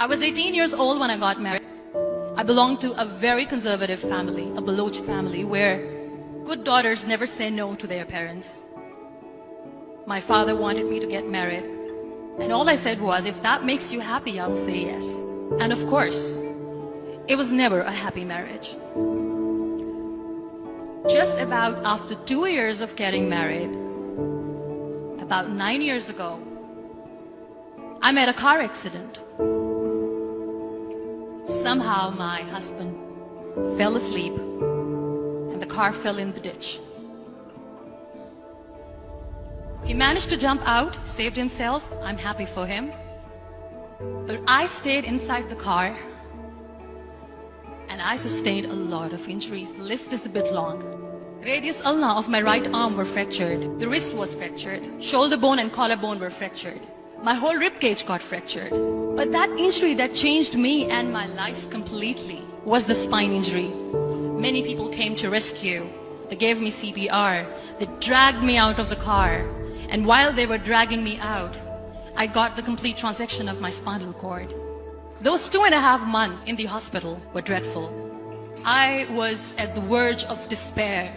I was 18 years old when I got married. I belonged to a very conservative family, a Baloch family, where good daughters never say no to their parents. My father wanted me to get married, and all I said was, if that makes you happy, I'll say yes. And of course, it was never a happy marriage. Just about after 2 years of getting married, about 9 years ago, I met a car accident. Somehow my husband fell asleep and the car fell in the ditch. He managed to jump out, saved himself. I'm happy for him. But I stayed inside the car and I sustained a lot of injuries. The list is a bit long. Radius ulna of my right arm were fractured. The wrist was fractured. Shoulder bone and collarbone were fractured. My whole rib cage got fractured. But that injury that changed me and my life completely was the spine injury. Many people came to rescue. They gave me CPR. They dragged me out of the car. And while they were dragging me out, I got the complete transection of my spinal cord. Those 2.5 months in the hospital were dreadful. I was at the verge of despair.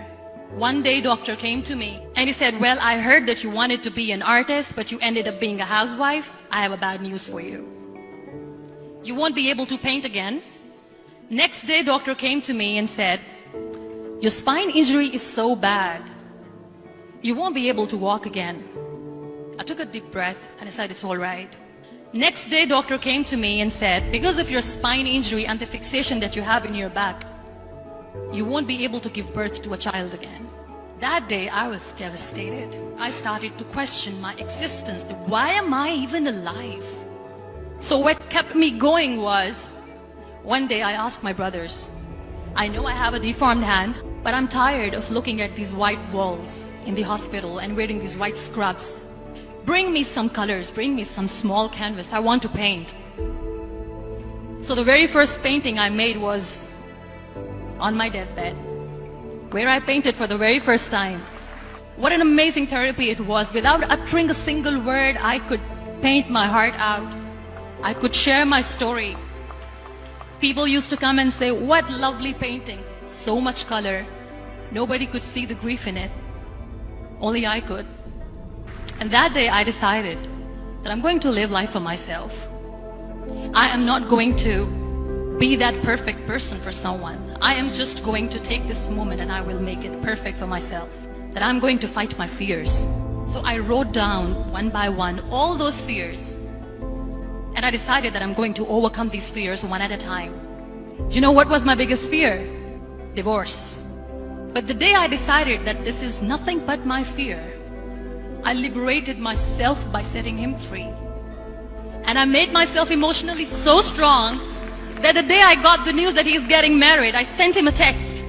One day, doctor came to me and he said, well, I heard that you wanted to be an artist, but you ended up being a housewife. I have a bad news for you. You won't be able to paint again. Next day, doctor came to me and said, your spine injury is so bad, you won't be able to walk again. I took a deep breath and I said, it's all right. Next day, doctor came to me and said, because of your spine injury and the fixation that you have in your back, you won't be able to give birth to a child again. That day, I was devastated. I started to question my existence. Why am I even alive? So what kept me going was, one day I asked my brothers, I know I have a deformed hand, but I'm tired of looking at these white walls in the hospital and wearing these white scrubs. Bring me some colors, bring me some small canvas. I want to paint. So the very first painting I made was on my deathbed, where I painted for the very first time. What an amazing therapy it was. Without uttering a single word, I could paint my heart out. I could share my story. People used to come and say, what lovely painting. So much color. Nobody could see the grief in it. Only I could. And that day I decided that I'm going to live life for myself. I am not going to be that perfect person for someone. I am just going to take this moment and I will make it perfect for myself. That I'm going to fight my fears. So I wrote down one by one all those fears. And I decided that I'm going to overcome these fears one at a time. You know what was my biggest fear? Divorce. But the day I decided that this is nothing but my fear, I liberated myself by setting him free. And I made myself emotionally so strong that the day I got the news that he's getting married, I sent him a text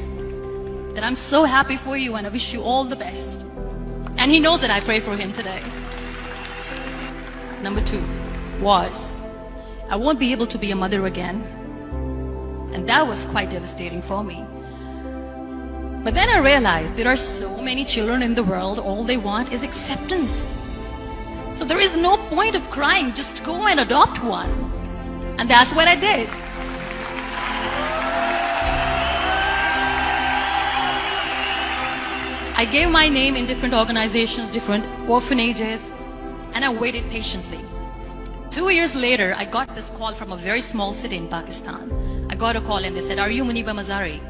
that I'm so happy for you and I wish you all the best. And he knows that I pray for him today. Number 2 was, I won't be able to be a mother again. And that was quite devastating for me. But then I realized there are so many children in the world, all they want is acceptance. So there is no point of crying, just go and adopt one. And that's what I did. I gave my name in different organizations, different orphanages, and I waited patiently. 2 years later, I got this call from a very small city in Pakistan. I got a call and they said, are you Muniba Mazari?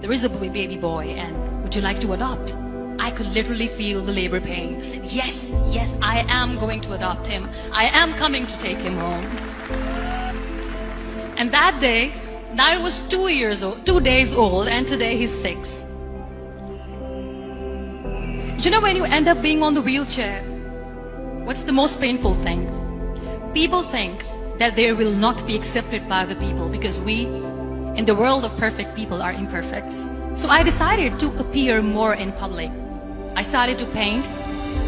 There is a baby boy and would you like to adopt? I could literally feel the labor pain. I said, yes, yes, I am going to adopt him. I am coming to take him home. And that day, Niall was 2 days old, and today he's 6. You know, when you end up being on the wheelchair, what's the most painful thing? People think that they will not be accepted by the people because we, in the world of perfect people, are imperfects. So I decided to appear more in public. I started to paint.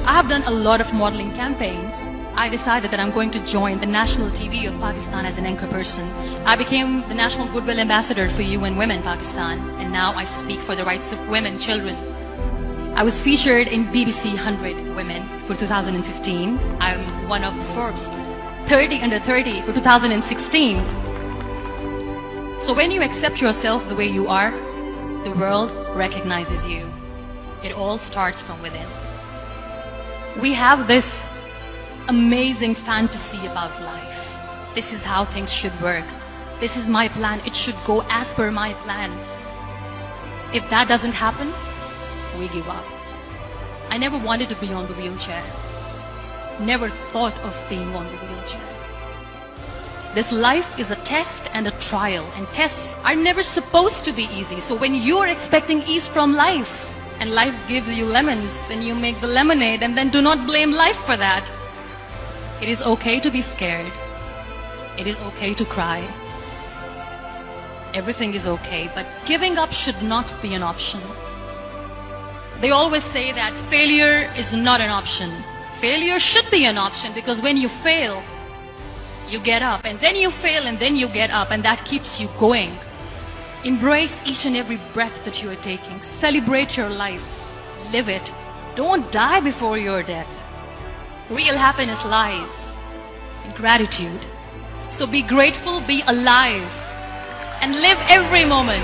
I have done a lot of modeling campaigns. I decided that I'm going to join the national TV of Pakistan as an anchor person. I became the National Goodwill Ambassador for UN Women Pakistan, and now I speak for the rights of women, children. I was featured in BBC 100 Women for 2015. I'm one of the Forbes 30 under 30 for 2016. So when you accept yourself the way you are, the world recognizes you. It all starts from within. We have this amazing fantasy about life. This is how things should work. This is my plan. It should go as per my plan. If that doesn't happen, we give up. I never wanted to be on the wheelchair. Never thought of being on the wheelchair. This life is a test and a trial, and tests are never supposed to be easy. So when you're expecting ease from life, and life gives you lemons, then you make the lemonade, and then do not blame life for that. It is okay to be scared. It is okay to cry. Everything is okay, but giving up should not be an option. They always say that failure is not an option. Failure should be an option, because when you fail, you get up, and then you fail, and then you get up, and that keeps you going. Embrace each and every breath that you are taking. Celebrate your life. Live it. Don't die before your death. Real happiness lies in gratitude. So be grateful, be alive, and live every moment.